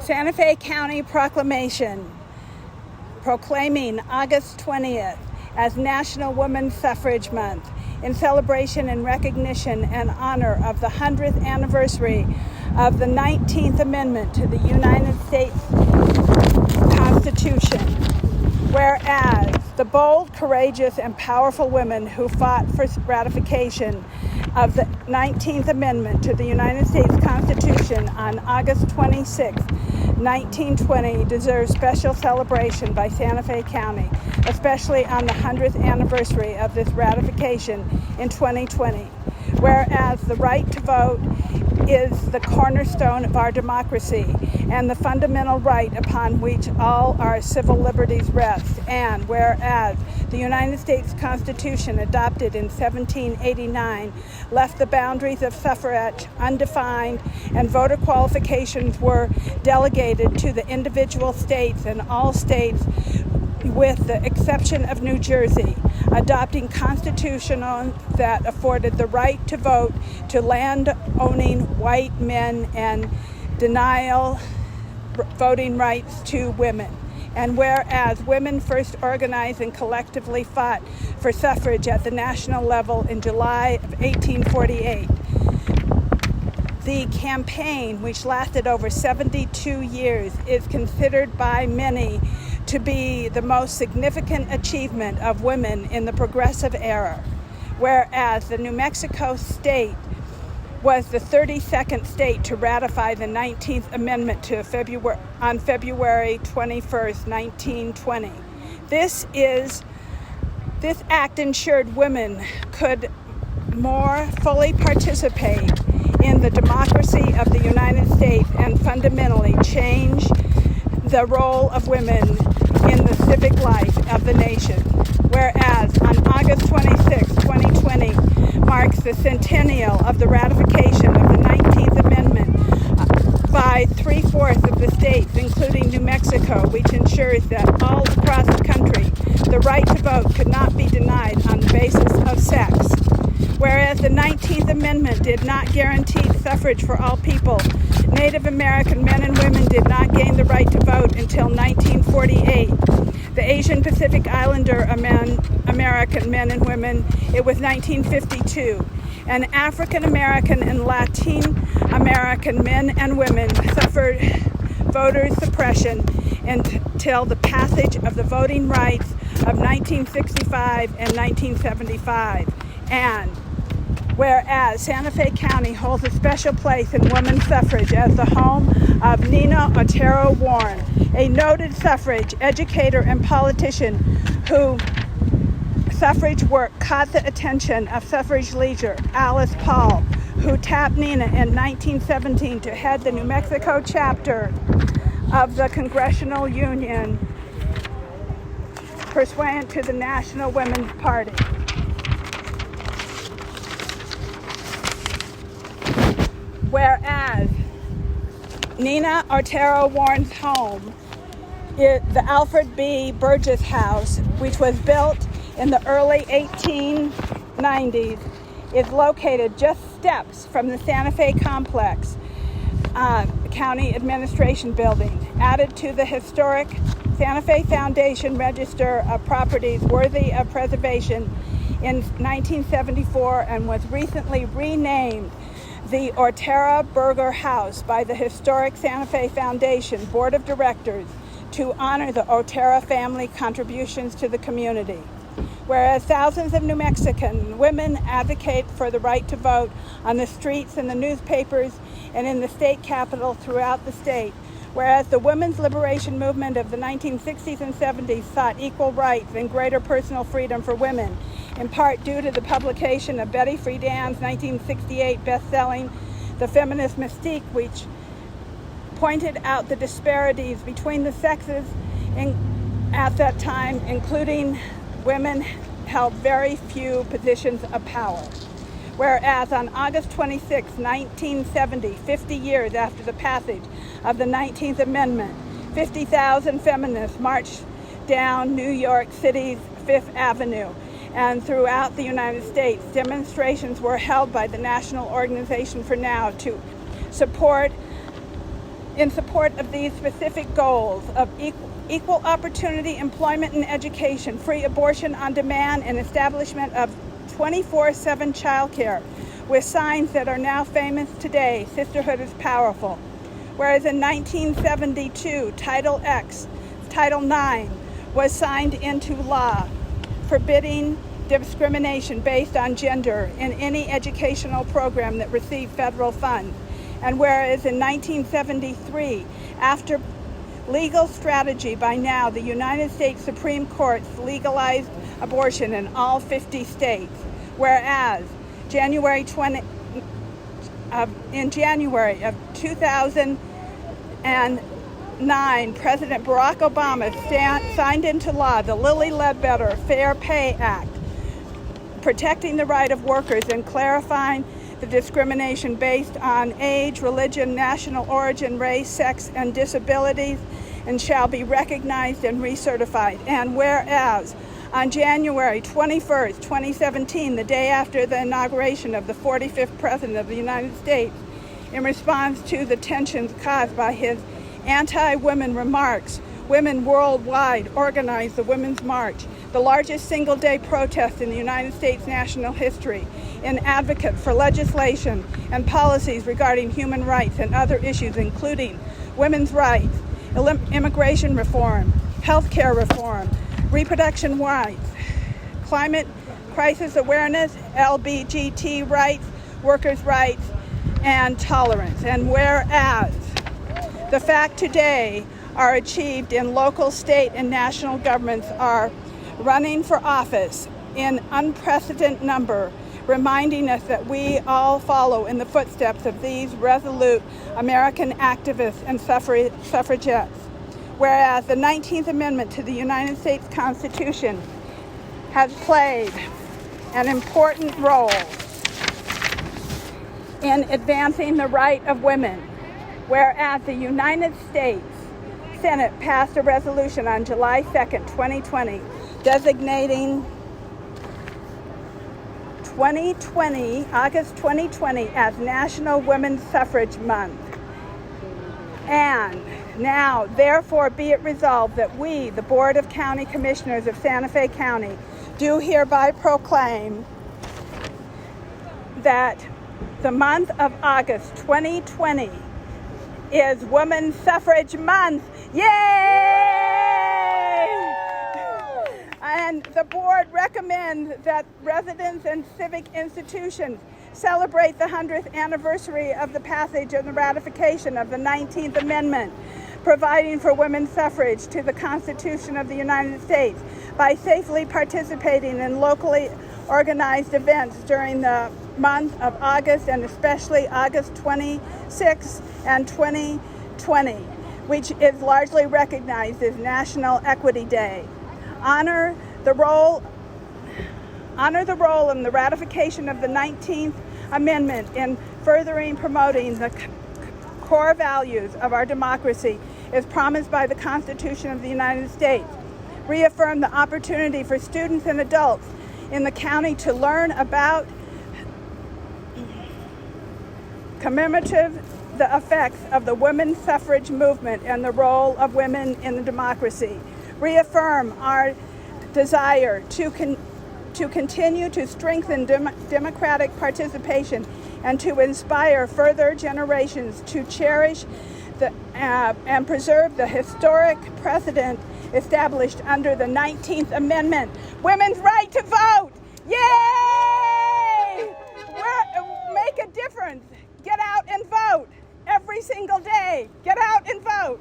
Santa Fe County Proclamation proclaiming August 20th as National Women's Suffrage Month in celebration and recognition and honor of the 100th anniversary of the 19th Amendment to the United States Constitution. Whereas the bold, courageous, and powerful women who fought for ratification of the 19th Amendment to the United States Constitution on August 26, 1920 deserve special celebration by Santa Fe County, especially on the 100th anniversary of this ratification in 2020. Whereas the right to vote is the cornerstone of our democracy and the fundamental right upon which all our civil liberties rest. And whereas the United States Constitution, adopted in 1789, left the boundaries of suffrage undefined and voter qualifications were delegated to the individual states, and all states, with the exception of New Jersey, adopting constitutional that afforded the right to vote to land-owning white men and denial voting rights to women. And whereas women first organized and collectively fought for suffrage at the national level in July of 1848, the campaign, which lasted over 72 years, is considered by many to be the most significant achievement of women in the progressive era. Whereas the New Mexico state was the 32nd state to ratify the 19th Amendment on February 21st, 1920. This act ensured women could more fully participate in the democracy of the United States and fundamentally change the role of women in the civic life of the nation. Whereas on August 26, 2020 marks the centennial of the ratification of the 19th Amendment by 3/4 of the states, including New Mexico, which ensures that all across the country the right to vote could not be denied on the basis of sex. Whereas the 19th Amendment did not guarantee suffrage for all people, Native American men and women did not gain the right to vote until 1948. The Asian Pacific Islander American men and women, it was 1952. And African American and Latin American men and women suffered voter suppression until the passage of the Voting Rights of 1965 and 1975. And whereas Santa Fe County holds a special place in women's suffrage as the home of Nina Otero Warren, a noted suffrage educator and politician whose suffrage work caught the attention of suffrage leader Alice Paul, who tapped Nina in 1917 to head the New Mexico chapter of the Congressional Union pursuant to the National Women's Party. Whereas Nina Otero Warren's home, the Alfred B. Burgess House, which was built in the early 1890s, is located just steps from the Santa Fe Complex County Administration Building, added to the historic Santa Fe Foundation Register of Properties Worthy of Preservation in 1974, and was recently renamed the Otero Burger House by the historic Santa Fe Foundation Board of Directors to honor the Otero family contributions to the community. Whereas thousands of New Mexican women advocate for the right to vote on the streets, in the newspapers, and in the state capitol throughout the state. Whereas the women's liberation movement of the 1960s and 70s sought equal rights and greater personal freedom for women, in part due to the publication of Betty Friedan's 1968 best-selling The Feminist Mystique, which pointed out the disparities between the sexes at that time, including women held very few positions of power. Whereas on August 26, 1970, 50 years after the passage of the 19th Amendment, 50,000 feminists marched down New York City's Fifth Avenue, and throughout the United States, demonstrations were held by the National Organization for Now to support in support of these specific goals of equal opportunity, employment and education, free abortion on demand, and establishment of 24/7 childcare, with signs that are now famous today, sisterhood is powerful. Whereas in 1972, Title IX was signed into law, forbidding discrimination based on gender in any educational program that received federal funds. And whereas in 1973, after legal strategy, by now the United States Supreme Court legalized abortion in all 50 states. Whereas in January of 2009, President Barack Obama signed into law the Lilly Ledbetter Fair Pay Act, protecting the right of workers and clarifying the discrimination based on age, religion, national origin, race, sex, and disabilities, and shall be recognized and recertified. And whereas on January 21st, 2017, the day after the inauguration of the 45th President of the United States, in response to the tensions caused by his anti-women remarks, women worldwide organized the Women's March, the largest single-day protest in the United States national history, in advocate for legislation and policies regarding human rights and other issues, including women's rights, immigration reform, healthcare reform, reproduction rights, climate crisis awareness, LGBT rights, workers' rights, and tolerance. And whereas the fact today are achieved in local, state, and national governments are running for office in unprecedented number, reminding us that we all follow in the footsteps of these resolute American activists and suffragettes. Whereas the 19th Amendment to the United States Constitution has played an important role in advancing the right of women. Whereas the United States Senate passed a resolution on July 2nd, 2020, designating August 2020 as National Women's Suffrage Month. And now, therefore, be it resolved that we, the Board of County Commissioners of Santa Fe County, do hereby proclaim that the month of August 2020 is Women's Suffrage Month. Yay! And the board recommends that residents and civic institutions celebrate the 100th anniversary of the passage of the ratification of the 19th Amendment, providing for women's suffrage to the Constitution of the United States by safely participating in locally organized events during the month of August, and especially August 26th and 2020, which is largely recognized as National Equity Day. Honor the role in the ratification of the 19th Amendment in furthering promoting the core values of our democracy as promised by the Constitution of the United States. Reaffirm the opportunity for students and adults in the county to learn about commemorative the effects of the women's suffrage movement and the role of women in the democracy. Reaffirm our desire to continue to strengthen democratic participation and to inspire further generations to cherish and preserve the historic precedent established under the 19th Amendment. Women's right to vote! Yay! Make a difference. Get out and vote every single day. Get out and vote.